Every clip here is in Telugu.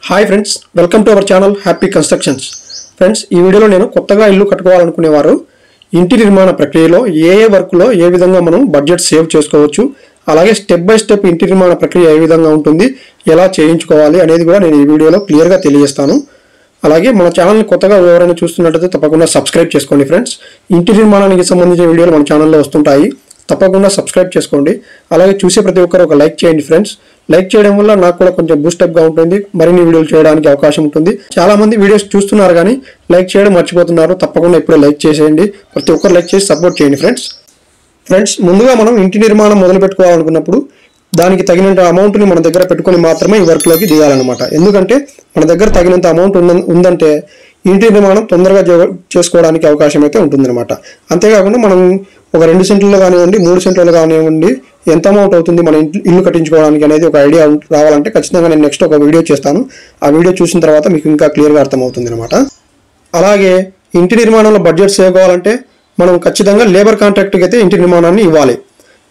Hi friends, welcome to our channel happy constructions. Friends, ఈ వీడియోలో నేను కొత్తగా ఇల్లు కట్టుకోవాలనుకునేవారు ఇంటి నిర్మాణ ప్రక్రియలో ఏ వర్క్లో ఏ విధంగా మనం బడ్జెట్ సేవ్ చేసుకోవచ్చు, అలాగే స్టెప్ బై స్టెప్ ఇంటి నిర్మాణ ప్రక్రియ ఏ విధంగా ఉంటుంది, ఎలా చేయించుకోవాలి అనేది కూడా నేను ఈ వీడియోలో క్లియర్గా తెలియజేస్తాను. అలాగే మన ఛానల్ని కొత్తగా ఎవరైనా చూస్తున్నట్లయితే తప్పకుండా సబ్స్క్రైబ్ చేసుకోండి. ఫ్రెండ్స్, ఇంటి నిర్మాణానికి సంబంధించిన వీడియోలు మన ఛానల్లో వస్తుంటాయి, తప్పకుండా సబ్స్క్రైబ్ చేసుకోండి. అలాగే చూసే ప్రతి ఒక్కరు ఒక లైక్ చేయండి. ఫ్రెండ్స్, లైక్ చేయడం వల్ల నాకు కూడా కొంచెం బూస్టప్గా ఉంటుంది, మరిన్ని వీడియోలు చేయడానికి అవకాశం ఉంటుంది. చాలా మంది వీడియోస్ చూస్తున్నారు కానీ లైక్ చేయడం మర్చిపోతున్నారు. తప్పకుండా ఇప్పుడే లైక్ చేసేయండి, ప్రతి ఒక్కరు లైక్ చేసి సపోర్ట్ చేయండి. ఫ్రెండ్స్, ముందుగా మనం ఇంటి నిర్మాణం మొదలు పెట్టుకోవాలనుకున్నప్పుడు దానికి తగినంత అమౌంట్ని మన దగ్గర పెట్టుకొని మాత్రమే ఈ వర్క్లోకి దిగాలన్నమాట. ఎందుకంటే మన దగ్గర తగినంత అమౌంట్ ఉందంటే ఇంటి నిర్మాణం తొందరగా చేసుకోవడానికి అవకాశం అయితే ఉంటుందన్నమాట. అంతేకాకుండా మనం ఒక 2 సెంట్లలో కానివ్వండి, 3 సెంట్లలో కానివ్వండి, ఎంత అమౌంట్ అవుతుంది మన ఇల్లు కట్టించుకోవడానికి అనేది ఒక ఐడియా రావాలంటే ఖచ్చితంగా నేను నెక్స్ట్ ఒక వీడియో చేస్తాను. ఆ వీడియో చూసిన తర్వాత మీకు ఇంకా క్లియర్గా అర్థమవుతుంది అనమాట. అలాగే ఇంటి నిర్మాణంలో బడ్జెట్ సేవ్ కావాలంటే మనం ఖచ్చితంగా లేబర్ కాంట్రాక్ట్కి అయితే ఇంటి నిర్మాణాన్ని ఇవ్వాలి.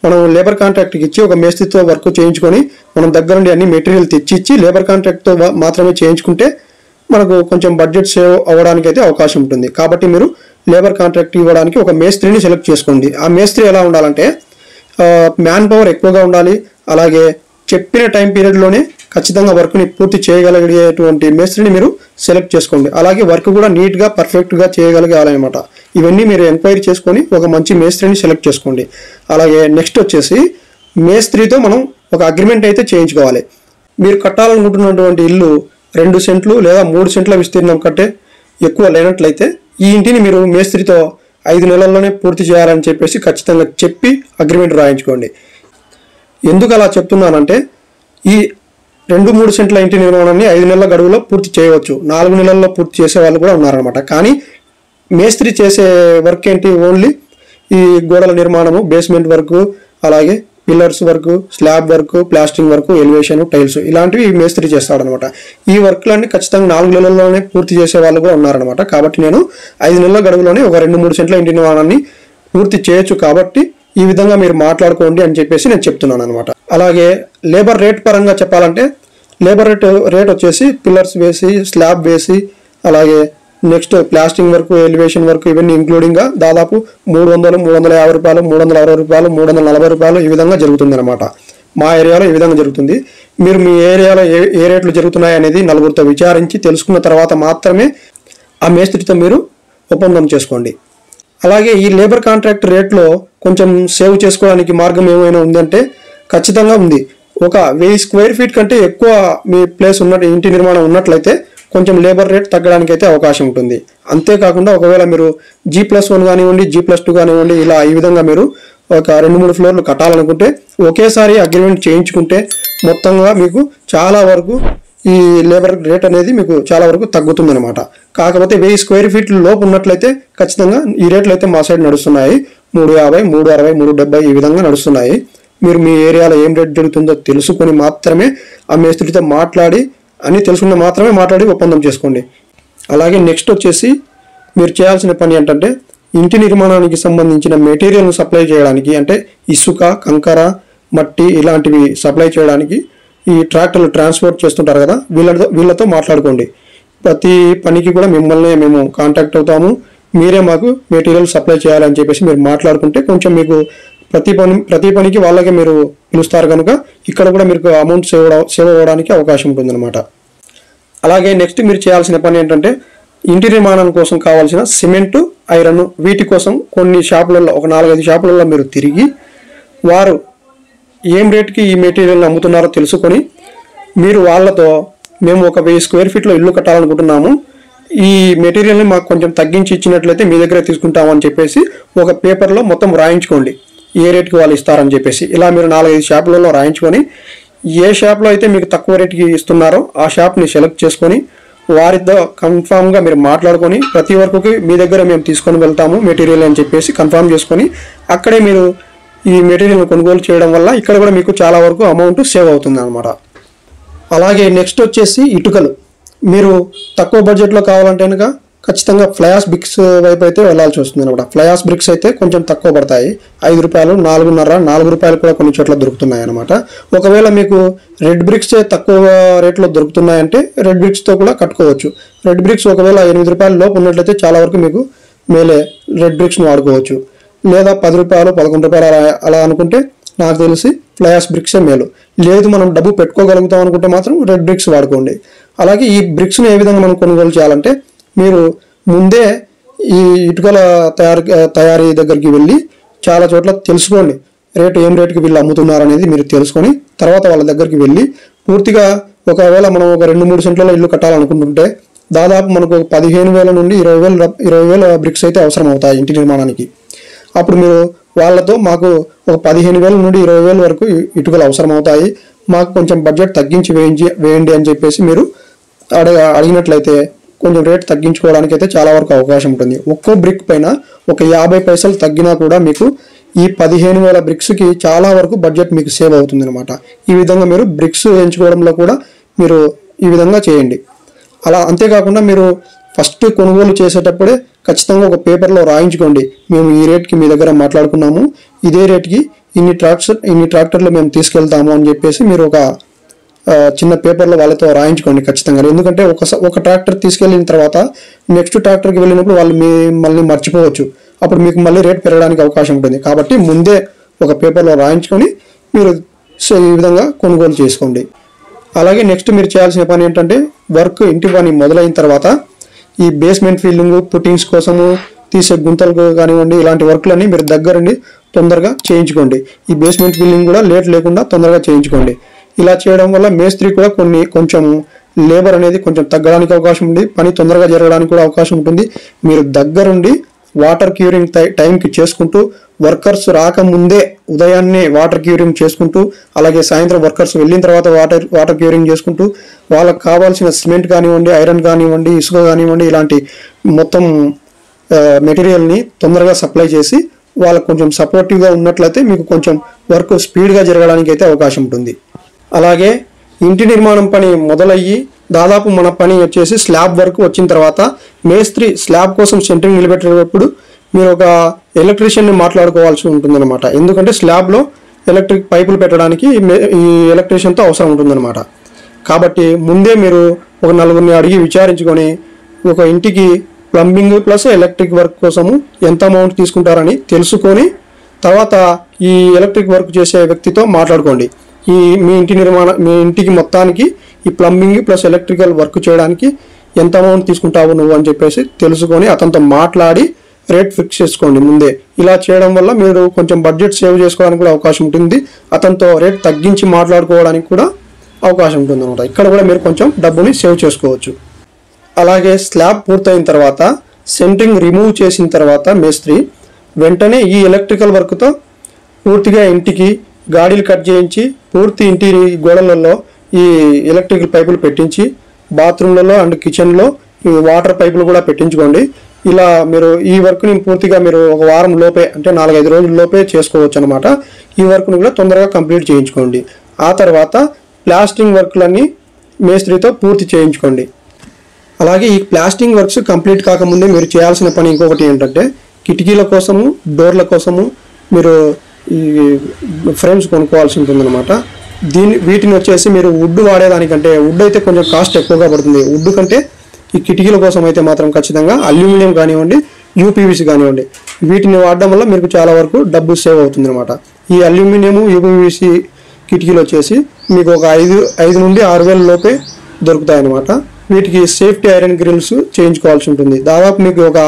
మనం లేబర్ కాంట్రాక్ట్కి ఇచ్చి ఒక మేస్త్రితో వర్క్ చేయించుకొని మనం దగ్గర నుండి అన్ని మెటీరియల్ తెచ్చి లేబర్ కాంట్రాక్ట్తో మాత్రమే చేయించుకుంటే మనకు కొంచెం బడ్జెట్ సేవ్ అవ్వడానికి అయితే అవకాశం ఉంటుంది. కాబట్టి మీరు లేబర్ కాంట్రాక్ట్ ఇవ్వడానికి ఒక మేస్త్రిని సెలెక్ట్ చేసుకోండి. ఆ మేస్త్రి ఎలా ఉండాలంటే మ్యాన్ పవర్ ఎక్కువగా ఉండాలి, అలాగే చెప్పిన టైం పీరియడ్లోనే ఖచ్చితంగా వర్క్ని పూర్తి చేయగలిగేటువంటి మేస్త్రిని మీరు సెలెక్ట్ చేసుకోండి. అలాగే వర్క్ కూడా నీట్గా పర్ఫెక్ట్గా చేయగలగాలన్నమాట. ఇవన్నీ మీరు ఎంక్వైరీ చేసుకొని ఒక మంచి మేస్త్రిని సెలెక్ట్ చేసుకోండి. అలాగే నెక్స్ట్ వచ్చేసి మేస్త్రితో మనం ఒక అగ్రిమెంట్ అయితే చేయించుకోవాలి. మీరు కట్టాలనుకుంటున్నటువంటి ఇల్లు 2 సెంట్లు లేదా 3 సెంట్ల విస్తీర్ణం కంటే ఎక్కువ లేనట్లయితే ఈ ఇంటిని మీరు మేస్త్రితో 5 నెలల్లోనే పూర్తి చేయాలని చెప్పేసి ఖచ్చితంగా చెప్పి అగ్రిమెంట్ రాయించుకోండి. ఎందుకు అలా చెప్తున్నానంటే ఈ 2-3 సెంట్ల ఇంటి నిర్మాణాన్ని 5 నెలల గడువులో పూర్తి చేయవచ్చు, 4 నెలల్లో పూర్తి చేసే వాళ్ళు కూడా ఉన్నారనమాట. కానీ మేస్త్రి చేసే వర్క్ ఏంటి, ఓన్లీ ఈ గోడల నిర్మాణము, బేస్మెంట్ వర్క్, అలాగే pillars work, slab work, plastering work, elevation, tiles ఇలాంటివి మేస్త్రి చేస్తాడనమాట. ఈ వర్క్లన్నీ ఖచ్చితంగా 4 నెలల్లోనే పూర్తి చేసే వాళ్ళు కూడా ఉన్నారనమాట. కాబట్టి నేను 5 నెలల గడువులోనే ఒక 2-3 సెంట్ల ఇంటి నిర్మాణాన్ని పూర్తి చేయొచ్చు, కాబట్టి ఈ విధంగా మీరు మాట్లాడుకోండి అని చెప్పేసి నేను చెప్తున్నాను అనమాట. అలాగే లేబర్ రేట్ పరంగా చెప్పాలంటే లేబర్ రేట్ వచ్చేసి పిల్లర్స్ వేసి, స్లాబ్ వేసి, అలాగే next plastering work, elevation work ఇవన్నీ ఇంక్లూడింగ్గా దాదాపు 300, 350 రూపాయలు, 360 రూపాయలు, 340 రూపాయలు ఈ విధంగా జరుగుతుంది అనమాట. మా ఏరియాలో ఈ విధంగా జరుగుతుంది. మీరు మీ ఏరియాలో ఏ రేట్లు జరుగుతున్నాయి అనేది నలుగురితో విచారించి తెలుసుకున్న తర్వాత మాత్రమే ఆ మేస్త్రితో మీరు ఒప్పందం చేసుకోండి. అలాగే ఈ లేబర్ కాంట్రాక్ట్ రేట్లో కొంచెం సేవ్ చేసుకోవడానికి మార్గం ఏమైనా ఉందంటే ఖచ్చితంగా ఉంది. ఒక 1000 స్క్వేర్ ఫీట్ కంటే ఎక్కువ మీ ప్లేస్ ఇంటి నిర్మాణం ఉన్నట్లయితే కొంచెం లేబర్ రేట్ తగ్గడానికి అయితే అవకాశం ఉంటుంది. అంతేకాకుండా ఒకవేళ మీరు G+1 కానివ్వండి, G+2 కానివ్వండి, ఇలా ఈ విధంగా మీరు ఒక 2-3 ఫ్లోర్లు కట్టాలనుకుంటే ఒకేసారి అగ్రిమెంట్ చేయించుకుంటే మొత్తంగా మీకు చాలా వరకు ఈ లేబర్ రేట్ అనేది మీకు చాలా వరకు తగ్గుతుంది అనమాట. కాకపోతే 1000 స్క్వేర్ ఫీట్ లోపు ఉన్నట్లయితే ఖచ్చితంగా ఈ రేట్లు అయితే మా సైడ్ నడుస్తున్నాయి. 350, 360, 370 ఈ విధంగా నడుస్తున్నాయి. మీరు మీ ఏరియాలో ఏం రేట్ జరుగుతుందో తెలుసుకొని మాత్రమే ఆ మేస్త్రితో మాట్లాడి ఒప్పందం చేసుకోండి. అలాగే నెక్స్ట్ వచ్చేసి మీరు చేయాల్సిన పని ఏంటంటే ఇంటి నిర్మాణానికి సంబంధించిన మెటీరియల్ను సప్లై చేయడానికి, అంటే ఇసుక, కంకర, మట్టి ఇలాంటివి సప్లై చేయడానికి ఈ ట్రాక్టర్లు ట్రాన్స్పోర్ట్ చేస్తుంటారు కదా, వీళ్ళతో మాట్లాడుకోండి. ప్రతి పనికి కూడా మిమ్మల్ని మేము కాంటాక్ట్ అవుతాము, మీరే మాకు మెటీరియల్ సప్లై చేయాలని చెప్పేసి మీరు మాట్లాడుకుంటే కొంచెం మీకు ప్రతి పనికి వాళ్ళకే మీరు పిలుస్తారు కనుక ఇక్కడ కూడా మీకు అమౌంట్ సేవ్ అవ్వడానికి అవకాశం ఉంటుందన్నమాట. అలాగే నెక్స్ట్ మీరు చేయాల్సిన పని ఏంటంటే ఇంటి నిర్మాణం కోసం కావాల్సిన సిమెంటు, ఐరన్ వీటి కోసం కొన్ని షాపులలో, ఒక 4-5 షాపులలో మీరు తిరిగి వారు ఏం రేట్కి ఈ మెటీరియల్ని అమ్ముతున్నారో తెలుసుకొని మీరు వాళ్ళతో మేము ఒక 1000 స్క్వేర్ ఫీట్లో ఇల్లు కట్టాలనుకుంటున్నాము, ఈ మెటీరియల్ని మాకు కొంచెం తగ్గించి ఇచ్చినట్లయితే మీ దగ్గర తీసుకుంటామని చెప్పేసి ఒక పేపర్లో మొత్తం రాయించుకోండి, ఏ రేట్కి వాళ్ళు ఇస్తారని చెప్పేసి. ఇలా మీరు 4-5 షాపులలో రాయించుకొని ఏ షాప్లో అయితే మీకు తక్కువ రేట్కి ఇస్తున్నారో ఆ షాప్ని సెలెక్ట్ చేసుకొని వారితో కన్ఫామ్గా మీరు మాట్లాడుకొని ప్రతి వరకుకి మీ దగ్గర మేము తీసుకొని వెళ్తాము మెటీరియల్ అని చెప్పేసి కన్ఫామ్ చేసుకొని అక్కడే మీరు ఈ మెటీరియల్ కొనుగోలు చేయడం వల్ల ఇక్కడ కూడా మీకు చాలా వరకు అమౌంట్ సేవ్ అవుతుంది అనమాట. అలాగే నెక్స్ట్ వచ్చేసి ఇటుకలు. మీరు తక్కువ బడ్జెట్లో కావాలంటే కనుక ఖచ్చితంగా ఫ్లయాస్ బ్రిక్స్ వైపు అయితే వెళ్ళాల్సి వస్తుంది అనమాట. ఫ్లయాస్ బ్రిక్స్ అయితే కొంచెం తక్కువ పడతాయి, 5 రూపాయలు, 4.5, 4 రూపాయలు కూడా కొన్ని చోట్ల దొరుకుతున్నాయి అనమాట. ఒకవేళ మీకు రెడ్ బ్రిక్స్ తక్కువ రేట్లో దొరుకుతున్నాయంటే రెడ్ బ్రిక్స్తో కూడా కట్టుకోవచ్చు. రెడ్ బ్రిక్స్ ఒకవేళ 8 రూపాయల లోపు ఉన్నట్లయితే చాలా వరకు మీకు మేలే రెడ్ బ్రిక్స్ని వాడుకోవచ్చు. లేదా 10 రూపాయలు, 11 రూపాయలు అలా అనుకుంటే నాకు తెలిసి ఫ్లయాస్ బ్రిక్సే మేలు. లేదు మనం డబ్బు పెట్టుకోగలుగుతాం అనుకుంటే మాత్రం రెడ్ బ్రిక్స్ వాడుకోండి. అలాగే ఈ బ్రిక్స్ని ఏ విధంగా మనం కొనుగోలు చేయాలంటే మీరు ముందే ఈ ఇటుకల తయారీ దగ్గరికి వెళ్ళి చాలా చోట్ల తెలుసుకోండి, ఏం రేటుకి వీళ్ళు అమ్ముతున్నారు అనేది మీరు తెలుసుకొని తర్వాత వాళ్ళ దగ్గరికి వెళ్ళి పూర్తిగా ఒకవేళ మనం ఒక 2-3 సెంట్లలో ఇల్లు కట్టాలనుకుంటుంటే దాదాపు మనకు 15,000 నుండి 20,000 బ్రిక్స్ అయితే అవసరం అవుతాయి ఇంటి నిర్మాణానికి. అప్పుడు మీరు వాళ్ళతో మాకు ఒక 15,000 నుండి 20,000 వరకు ఇటుకలు అవసరం అవుతాయి, మాకు కొంచెం బడ్జెట్ తగ్గించి వేయండి అని చెప్పేసి మీరు అడిగినట్లయితే కొంచెం రేట్ తగ్గించుకోవడానికి అయితే చాలా వరకు అవకాశం ఉంటుంది. ఒక్కో బ్రిక్ పైన ఒక 50 పైసలు తగ్గినా కూడా మీకు ఈ 15,000 బ్రిక్స్కి చాలా వరకు బడ్జెట్ మీకు సేవ్ అవుతుంది అనమాట. ఈ విధంగా మీరు బ్రిక్స్ ఎంచుకోవడంలో కూడా మీరు ఈ విధంగా చేయండి. అలా అంతేకాకుండా మీరు ఫస్ట్ కొనుగోలు చేసేటప్పుడే ఖచ్చితంగా ఒక పేపర్లో రాయించుకోండి, మేము ఈ రేట్కి మీ దగ్గర మాట్లాడుకున్నాము, ఇదే రేట్కి ఇన్ని ట్రాక్టర్లు మేము తీసుకెళ్తాము అని చెప్పేసి మీరు ఒక చిన్న పేపర్లో వాళ్ళతో రాయించుకోండి ఖచ్చితంగా. ఎందుకంటే ఒక ట్రాక్టర్ తీసుకెళ్ళిన తర్వాత నెక్స్ట్ ట్రాక్టర్కి వెళ్ళినప్పుడు వాళ్ళు మిమ్మల్ని మర్చిపోవచ్చు, అప్పుడు మీకు మళ్ళీ రేట్ పెరగడానికి అవకాశం ఉంటుంది. కాబట్టి ముందే ఒక పేపర్లో రాయించుకొని మీరు ఈ విధంగా కొనుగోలు చేసుకోండి. అలాగే నెక్స్ట్ మీరు చేయాల్సిన పని ఏంటంటే ఇంటి పని మొదలైన తర్వాత ఈ బేస్మెంట్ ఫిల్లింగ్, పుట్టింగ్స్ కోసము తీసే గుంతలు కానివ్వండి, ఇలాంటి వర్క్లన్నీ మీరు దగ్గరుండి తొందరగా చేయించుకోండి. ఈ బేస్మెంట్ ఫిల్లింగ్ కూడా లేట్ లేకుండా తొందరగా చేయించుకోండి. ఇలా చేయడం వల్ల మేస్త్రి కూడా కొంచెం లేబర్ అనేది కొంచెం తగ్గడానికి అవకాశం ఉంది, పని తొందరగా జరగడానికి కూడా అవకాశం ఉంటుంది. మీరు దగ్గరుండి వాటర్ క్యూరింగ్ టైంకి చేసుకుంటూ, వర్కర్స్ రాకముందే ఉదయాన్నే వాటర్ క్యూరింగ్ చేసుకుంటూ, అలాగే సాయంత్రం వర్కర్స్ వెళ్ళిన తర్వాత వాటర్ క్యూరింగ్ చేసుకుంటూ, వాళ్ళకు కావాల్సిన సిమెంట్ కానివ్వండి, ఐరన్ కానివ్వండి, ఇసుక కానివ్వండి, ఇలాంటి మొత్తం మెటీరియల్ని తొందరగా సప్లై చేసి వాళ్ళకు కొంచెం సపోర్టివ్గా ఉన్నట్లయితే మీకు కొంచెం వర్క్ స్పీడ్గా జరగడానికి అయితే అవకాశం ఉంటుంది. అలాగే ఇంటి నిర్మాణం పని మొదలయ్యి దాదాపు మన పని వచ్చేసి స్లాబ్ వరకు వచ్చిన తర్వాత మేస్త్రి స్లాబ్ కోసం సెంటరింగ్ నిలబెట్టేటప్పుడు మీరు ఒక ఎలక్ట్రీషియన్ని మాట్లాడుకోవాల్సి ఉంటుందన్నమాట. ఎందుకంటే స్లాబ్లో ఎలక్ట్రిక్ పైపులు పెట్టడానికి ఈ ఎలక్ట్రీషియన్తో అవసరం ఉంటుందన్నమాట. కాబట్టి ముందే మీరు ఒక 4గురిని అడిగి విచారించుకొని ఒక ఇంటికి ప్లంబింగ్ ప్లస్ ఎలక్ట్రిక్ వర్క్ కోసము ఎంత అమౌంట్ తీసుకుంటారని తెలుసుకొని తర్వాత ఈ ఎలక్ట్రిక్ వర్క్ చేసే వ్యక్తితో మాట్లాడుకోండి. మీ ఇంటికి మొత్తానికి ఈ ప్లంబింగ్ ప్లస్ ఎలక్ట్రికల్ వర్క్ చేయడానికి ఎంత అమౌంట్ తీసుకుంటావు నువ్వు అని చెప్పేసి తెలుసుకొని అతనితో మాట్లాడి రేట్ ఫిక్స్ చేసుకోండి ముందే. ఇలా చేయడం వల్ల మీరు కొంచెం బడ్జెట్ సేవ్ చేసుకోవడానికి కూడా అవకాశం ఉంటుంది, అతనితో రేట్ తగ్గించి మాట్లాడుకోవడానికి కూడా అవకాశం ఉంటుంది అనమాట. ఇక్కడ కూడా మీరు కొంచెం డబ్బుని సేవ్ చేసుకోవచ్చు. అలాగే స్లాబ్ పూర్తయిన తర్వాత సెంటరింగ్ రిమూవ్ చేసిన తర్వాత మేస్త్రి వెంటనే ఈ ఎలక్ట్రికల్ వర్క్తో పూర్తిగా ఇంటికి గాడీలు కట్ చేయించి పూర్తి ఇంటి గోడలలో ఈ ఎలక్ట్రికల్ పైపులు పెట్టించి బాత్రూమ్లలో అండ్ కిచెన్లో ఈ వాటర్ పైపులు కూడా పెట్టించుకోండి. ఇలా మీరు ఈ వర్క్ని పూర్తిగా మీరు ఒక వారం లోపే అంటే 4-5 రోజుల లోపే చేసుకోవచ్చు అనమాట. ఈ వర్క్ని కూడా తొందరగా కంప్లీట్ చేయించుకోండి. ఆ తర్వాత ప్లాస్టింగ్ వర్క్లన్నీ మేస్త్రితో పూర్తి చేయించుకోండి. అలాగే ఈ ప్లాస్టింగ్ వర్క్స్ కంప్లీట్ కాకముందే మీరు చేయాల్సిన పని ఇంకొకటి ఏంటంటే కిటికీల కోసము, డోర్ల కోసము మీరు ఈ ఫ్రేమ్స్ కొనుక్కోవాల్సి ఉంటుందన్నమాట. వీటిని వచ్చేసి మీరు వుడ్ వాడేదానికంటే వుడ్ అయితే కొంచెం కాస్ట్ ఎక్కువగా పడుతుంది. వుడ్ కంటే ఈ కిటికీల కోసం అయితే మాత్రం ఖచ్చితంగా అల్యూమినియం కానివ్వండి, యూపీవీసీ కానివ్వండి, వీటిని వాడడం వల్ల మీకు చాలా వరకు డబ్బు సేవ్ అవుతుంది అనమాట. ఈ అల్యూమినియం, యూపీవీసీ కిటికీలు వచ్చేసి మీకు ఒక 5 నుండి 6,000 లోపే దొరుకుతాయి అనమాట. వీటికి సేఫ్టీ ఐరన్ గ్రిల్స్ చేయించుకోవాల్సి ఉంటుంది. దాదాపు మీకు ఒక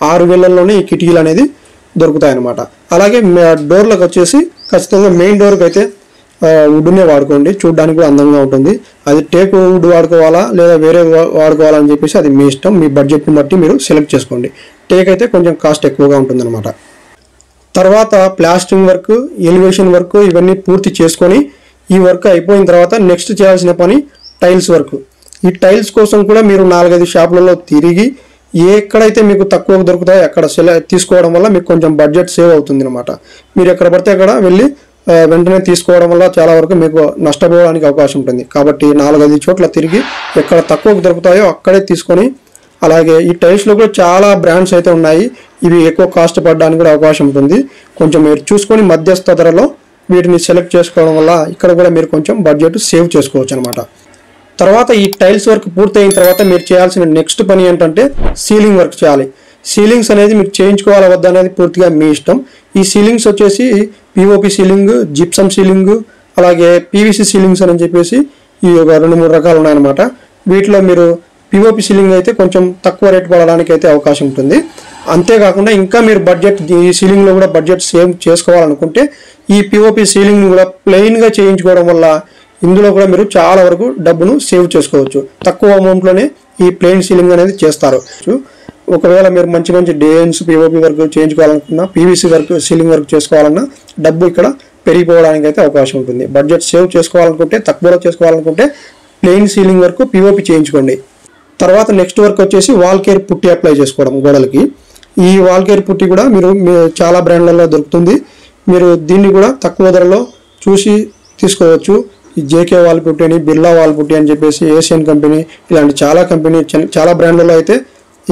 6,000లోనే ఈ కిటికీలు అనేది దొరుకుతాయి అనమాట. అలాగే డోర్లకు వచ్చేసి ఖచ్చితంగా మెయిన్ డోర్కి అయితే వుడ్నే వాడుకోండి, చూడడానికి కూడా అందంగా ఉంటుంది. అది టేక్ వుడ్ వాడుకోవాలా లేదా వేరే వాడుకోవాలా అని చెప్పేసి అది మీ ఇష్టం, మీ బడ్జెట్ని బట్టి మీరు సెలెక్ట్ చేసుకోండి. టేక్ అయితే కొంచెం కాస్ట్ ఎక్కువగా ఉంటుందన్నమాట. తర్వాత ప్లాస్టింగ్ వర్క్, ఎలివేషన్ వర్క్ ఇవన్నీ పూర్తి చేసుకొని ఈ వర్క్ అయిపోయిన తర్వాత నెక్స్ట్ చేయాల్సిన పని టైల్స్ వర్క్. ఈ టైల్స్ కోసం కూడా మీరు 4-5 షాపులలో తిరిగి ఎక్కడైతే మీకు తక్కువ దొరుకుతాయో అక్కడ తీసుకోవడం వల్ల మీకు కొంచెం బడ్జెట్ సేవ్ అవుతుంది అనమాట. మీరు ఎక్కడ పడితే అక్కడ వెళ్ళి వెంటనే తీసుకోవడం వల్ల చాలా వరకు మీకు నష్టపోవడానికి అవకాశం ఉంటుంది. కాబట్టి 4-5 చోట్ల తిరిగి ఎక్కడ తక్కువకు దొరుకుతాయో అక్కడే తీసుకొని అలాగే ఈ టైల్స్లో కూడా చాలా బ్రాండ్స్ అయితే ఉన్నాయి. ఇవి ఎక్కువ కాస్ట్ పడడానికి కూడా అవకాశం ఉంటుంది. కొంచెం మీరు చూసుకొని మధ్యస్థ ధరలో వీటిని సెలెక్ట్ చేసుకోవడం వల్ల ఇక్కడ కూడా మీరు కొంచెం బడ్జెట్ సేవ్ చేసుకోవచ్చు అనమాట. తర్వాత ఈ టైల్స్ వర్క్ పూర్తయిన తర్వాత మీరు చేయాల్సిన నెక్స్ట్ పని ఏంటంటే సీలింగ్ వర్క్ చేయాలి. సీలింగ్స్ అనేది మీరు చేయించుకోవాలా వద్ద అనేది పూర్తిగా మీ ఇష్టం. ఈ సీలింగ్స్ వచ్చేసి పిఓపి సీలింగ్, జిప్సమ్ సీలింగ్, అలాగే పీవీసీ సీలింగ్స్ అని చెప్పేసి ఈ ఒక 2-3 రకాలు ఉన్నాయన్నమాట. వీటిలో మీరు పిఓపి సీలింగ్ అయితే కొంచెం తక్కువ రేట్ పడడానికి అయితే అవకాశం ఉంటుంది. అంతేకాకుండా ఇంకా మీరు బడ్జెట్ ఈ సీలింగ్లో కూడా బడ్జెట్ సేవ్ చేసుకోవాలనుకుంటే ఈ పిఓపి సీలింగ్ కూడా ప్లెయిన్గా చేయించుకోవడం వల్ల ఇందులో కూడా మీరు చాలా వరకు డబ్బును సేవ్ చేసుకోవచ్చు. తక్కువ అమౌంట్లోనే ఈ ప్లెయిన్ సీలింగ్ అనేది చేస్తారు. ఒకవేళ మీరు మంచి మంచి డిజైన్స్ పిఓపి వర్క్ చేయించుకోవాలనుకున్నా, పీవీసీ వర్క్ సీలింగ్ వర్క్ చేసుకోవాలన్నా డబ్బు ఇక్కడ పెరిగిపోవడానికి అయితే అవకాశం ఉంటుంది. బడ్జెట్ సేవ్ చేసుకోవాలనుకుంటే, తక్కువలో చేసుకోవాలనుకుంటే ప్లెయిన్ సీలింగ్ వర్క్ పిఓపి చేయించుకోండి. తర్వాత నెక్స్ట్ వర్క్ వచ్చేసి వాల్ కేర్ పుట్టి అప్లై చేసుకోవడం గోడలకి. ఈ వాల్ కేర్ పుట్టి కూడా మీరు చాలా బ్రాండ్లలో దొరుకుతుంది. మీరు దీన్ని కూడా తక్కువ ధరలో చూసి తీసుకోవచ్చు. ఈ జేకే వాల్ పుట్టి అని, బిర్లా వాల్ పుట్టి అని చెప్పేసి ఏషియన్ కంపెనీ, ఇలాంటి చాలా బ్రాండ్లలో అయితే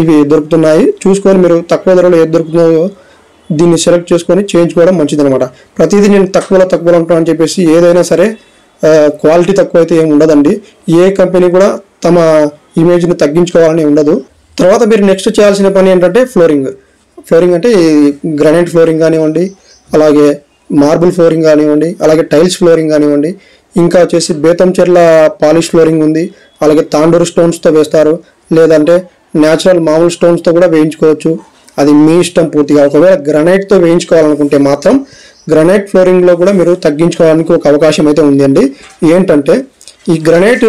ఇవి దొరుకుతున్నాయి. చూసుకొని మీరు తక్కువ ధరలో ఏది దొరుకుతుందో దీన్ని సెలెక్ట్ చేసుకొని చేయించుకోవడం మంచిది అనమాట. ప్రతిదీ నేను తక్కువలో ఉంటాను అని చెప్పేసి ఏదైనా సరే క్వాలిటీ తక్కువ అయితే ఏమి ఉండదండి. ఏ కంపెనీ కూడా తమ ఇమేజ్ని తగ్గించుకోవాలని ఉండదు. తర్వాత మీరు నెక్స్ట్ చేయాల్సిన పని ఏంటంటే ఫ్లోరింగ్ అంటే గ్రానైట్ ఫ్లోరింగ్ కానివ్వండి, అలాగే మార్బుల్ ఫ్లోరింగ్ కానివ్వండి, అలాగే టైల్స్ ఫ్లోరింగ్ కానివ్వండి, ఇంకా వచ్చేసి బేతంచెర్ల పాలిష్ ఫ్లోరింగ్ ఉంది. అలాగే తాండూరు స్టోన్స్తో వేస్తారు, లేదంటే న్యాచురల్ మామూలు స్టోన్స్తో కూడా వేయించుకోవచ్చు. అది మీ ఇష్టం పూర్తిగా. ఒకవేళ గ్రానైట్తో వేయించుకోవాలనుకుంటే మాత్రం గ్రానైట్ ఫ్లోరింగ్లో కూడా మీరు తగ్గించుకోవడానికి ఒక అవకాశం అయితే ఉందండి. ఏంటంటే ఈ గ్రానైట్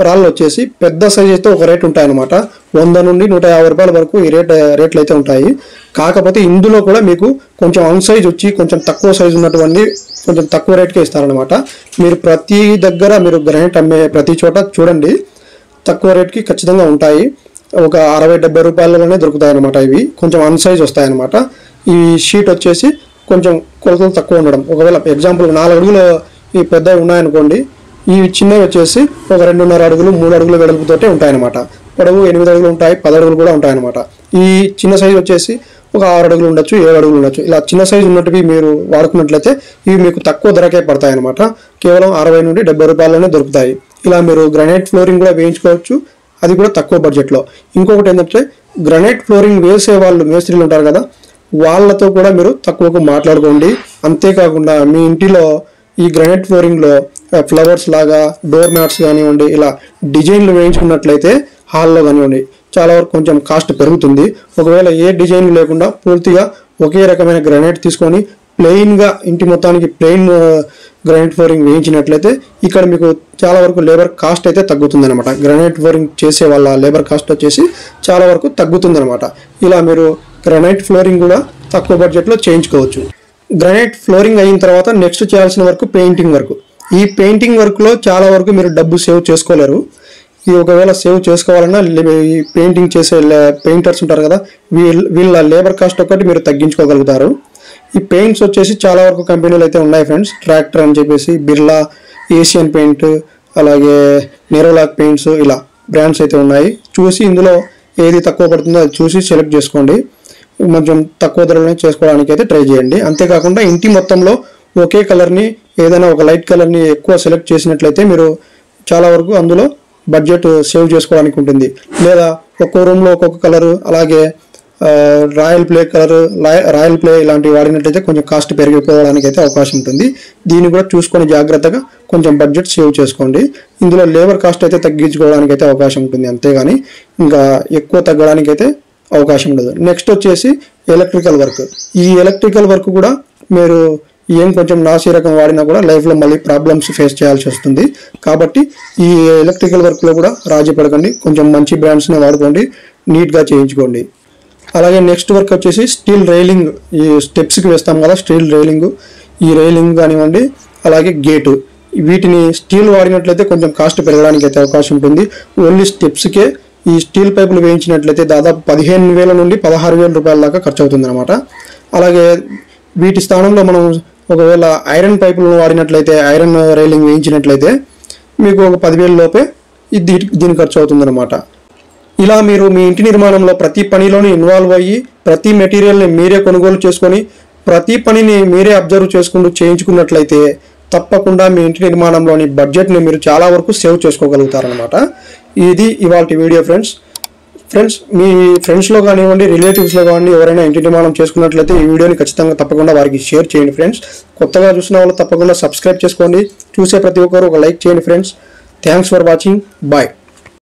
రాళ్ళు వచ్చేసి పెద్ద సైజ్ అయితే ఒక రేట్ ఉంటాయన్నమాట. 100 నుండి 150 రూపాయల వరకు ఈ రేట్లు అయితే ఉంటాయి. కాకపోతే ఇందులో కూడా మీకు కొంచెం అన్ సైజ్ వచ్చి కొంచెం తక్కువ సైజు ఉన్నటువంటి కొంచెం తక్కువ రేట్కే ఇస్తారనమాట. మీరు ప్రతి దగ్గర మీరు గ్రానైట్ అమ్మే ప్రతి చోట చూడండి, తక్కువ రేట్కి ఖచ్చితంగా ఉంటాయి. ఒక 60-70 రూపాయలలోనే దొరుకుతాయి అనమాట. ఇవి కొంచెం అన్ సైజ్ వస్తాయన్నమాట. ఈ షీట్ వచ్చేసి కొంచెం కొలతలు తక్కువ ఉండడం. ఒకవేళ ఎగ్జాంపుల్ 4 అడుగులు ఈ పెద్దవి ఉన్నాయనుకోండి, ఈ చిన్నవి వచ్చేసి ఒక 2.5 అడుగులు 3 అడుగుల వెడల్పుతోటే ఉంటాయన్నమాట. పొడవు 8 అడుగులు ఉంటాయి, 10 అడుగులు కూడా ఉంటాయన్నమాట. ఈ చిన్న సైజు వచ్చేసి ఒక 6 అడుగులు ఉండొచ్చు, 7 అడుగులు ఉండొచ్చు. ఇలా చిన్న సైజు ఉన్నట్టువి మీరు వాడుకున్నట్లయితే ఇవి మీకు తక్కువ ధరకే పడతాయి అనమాట. కేవలం 60 నుండి 70 రూపాయలలోనే దొరుకుతాయి. ఇలా మీరు గ్రానైట్ ఫ్లోరింగ్ కూడా వేయించుకోవచ్చు, అది కూడా తక్కువ బడ్జెట్లో. ఇంకొకటి ఏంటంటే గ్రానైట్ ఫ్లోరింగ్ వేసే వాళ్ళు మేస్త్రీలు ఉంటారు కదా, వాళ్ళతో కూడా మీరు తక్కువకు మాట్లాడుకోండి. అంతేకాకుండా మీ ఇంటిలో ఈ గ్రానైట్ ఫ్లోరింగ్లో ఫ్లవర్స్ లాగా డోర్ మ్యాట్స్ కానివ్వండి, ఇలా డిజైన్లు వేయించుకున్నట్లయితే హాల్లో కానివ్వండి చాలా వరకు కొంచెం కాస్ట్ పెరుగుతుంది. ఒకవేళ ఏ డిజైన్ లేకుండా పూర్తిగా ఒకే రకమైన గ్రానైట్ తీసుకొని ప్లెయిన్గా ఇంటి మొత్తానికి ప్లెయిన్ గ్రానైట్ ఫ్లోరింగ్ వేయించినట్లయితే ఇక్కడ మీకు చాలా వరకు లేబర్ కాస్ట్ అయితే తగ్గుతుంది అనమాట. గ్రానైట్ ఫ్లోరింగ్ చేసే వాళ్ళ లేబర్ కాస్ట్ వచ్చేసి చాలా వరకు తగ్గుతుంది అనమాట. ఇలా మీరు గ్రానైట్ ఫ్లోరింగ్ కూడా తక్కువ బడ్జెట్లో చేయించుకోవచ్చు. గ్రానైట్ ఫ్లోరింగ్ అయిన తర్వాత నెక్స్ట్ చేయాల్సిన వర్క్ పెయింటింగ్ వర్క్. ఈ పెయింటింగ్ వర్క్లో చాలా వరకు మీరు డబ్బు సేవ్ చేసుకోలేరు. ఈ ఒకవేళ సేవ్ చేసుకోవాలన్నా ఈ పెయింటింగ్ చేసే పెయింటర్స్ ఉంటారు కదా, వీళ్ళ లేబర్ కాస్ట్ ఒకటి మీరు తగ్గించుకోగలుగుతారు. ఈ పెయింట్స్ వచ్చేసి చాలా వరకు కంపెనీలు అయితే ఉన్నాయి ఫ్రెండ్స్. ట్రాక్టర్ అని చెప్పేసి, బిర్లా, ఏషియన్ పెయింట్, అలాగే నెరోలాక్ పెయింట్స్, ఇలా బ్రాండ్స్ అయితే ఉన్నాయి. చూసి ఇందులో ఏది తక్కువ పడుతుందో అది చూసి సెలెక్ట్ చేసుకోండి. కొంచెం తక్కువ ధరలోనే చేసుకోవడానికి అయితే ట్రై చేయండి. అంతేకాకుండా ఇంటి మొత్తంలో ఒకే కలర్ని, ఏదైనా ఒక లైట్ కలర్ని ఎక్కువ సెలెక్ట్ చేసినట్లయితే మీరు చాలా వరకు అందులో బడ్జెట్ సేవ్ చేసుకోవడానికి ఉంటుంది. లేదా ఒక్కో రూమ్లో ఒక్కొక్క కలరు, అలాగే రాయల్ ప్లే ఇలాంటివి వాడినట్లయితే కొంచెం కాస్ట్ పెరిగిపోవడానికి అయితే అవకాశం ఉంటుంది. దీన్ని కూడా చూసుకొని జాగ్రత్తగా కొంచెం బడ్జెట్ సేవ్ చేసుకోండి. ఇందులో లేబర్ కాస్ట్ అయితే తగ్గించుకోవడానికి అయితే అవకాశం ఉంటుంది, అంతేగాని ఇంకా ఎక్కువ తగ్గడానికి అయితే అవకాశం ఉండదు. నెక్స్ట్ వచ్చేసి ఎలక్ట్రికల్ వర్క్. ఈ ఎలక్ట్రికల్ వర్క్ కూడా మీరు ఏం కొంచెం నాసి రకం వాడినా కూడా లైఫ్లో మళ్ళీ ప్రాబ్లమ్స్ ఫేస్ చేయాల్సి వస్తుంది. కాబట్టి ఈ ఎలక్ట్రికల్ వర్క్లో కూడా రాజీ పడకండి, కొంచెం మంచి బ్రాండ్స్ని వాడుకోండి, నీట్గా చేయించుకోండి. అలాగే నెక్స్ట్ వర్క్ వచ్చేసి స్టీల్ రైలింగ్. ఈ స్టెప్స్కి వేస్తాం కదా స్టీల్ రైలింగ్, ఈ రైలింగ్ కానివ్వండి, అలాగే గేటు, వీటిని స్టీల్ వాడినట్లయితే కొంచెం కాస్ట్ పెరగడానికి అయితే అవకాశం ఉంటుంది. ఓన్లీ స్టెప్స్కే ఈ స్టీల్ పైపులు వేయించినట్లయితే దాదాపు 15,000 నుండి 16,000 రూపాయల దాకా ఖర్చు అవుతుంది అనమాట. అలాగే వీటి స్థానంలో మనం ఒకవేళ ఐరన్ పైపులను వాడినట్లయితే, ఐరన్ రైలింగ్ వేయించినట్లయితే మీకు ఒక 10,000 లోపే దీని ఖర్చు అవుతుంది అనమాట. ఇలా మీరు మీ ఇంటి నిర్మాణంలో ప్రతి పనిలోని ఇన్వాల్వ్ అయ్యి ప్రతి మెటీరియల్ని మీరే కొనుగోలు చేసుకొని ప్రతి పనిని మీరే అబ్జర్వ్ చేసుకుంటూ చేయించుకున్నట్లయితే తప్పకుండా మీ ఇంటి నిర్మాణంలోని బడ్జెట్ని మీరు చాలా వరకు సేవ్ చేసుకోగలుగుతారనమాట. ఇది ఇవాల్టి వీడియో ఫ్రెండ్స్ మీ ఫ్రెండ్స్లో కానివ్వండి, రిలేటివ్స్లో కానివ్వండి, ఎవరైనా ఇంటి నిర్మాణం చేసుకున్నట్లయితే ఈ వీడియోని ఖచ్చితంగా తప్పకుండా వారికి షేర్ చేయండి ఫ్రెండ్స్. కొత్తగా చూసిన వాళ్ళు తప్పకుండా సబ్స్క్రైబ్ చేసుకోండి. చూసే ప్రతి ఒక్కరు ఒక లైక్ చేయండి friends. Thanks for watching. Bye.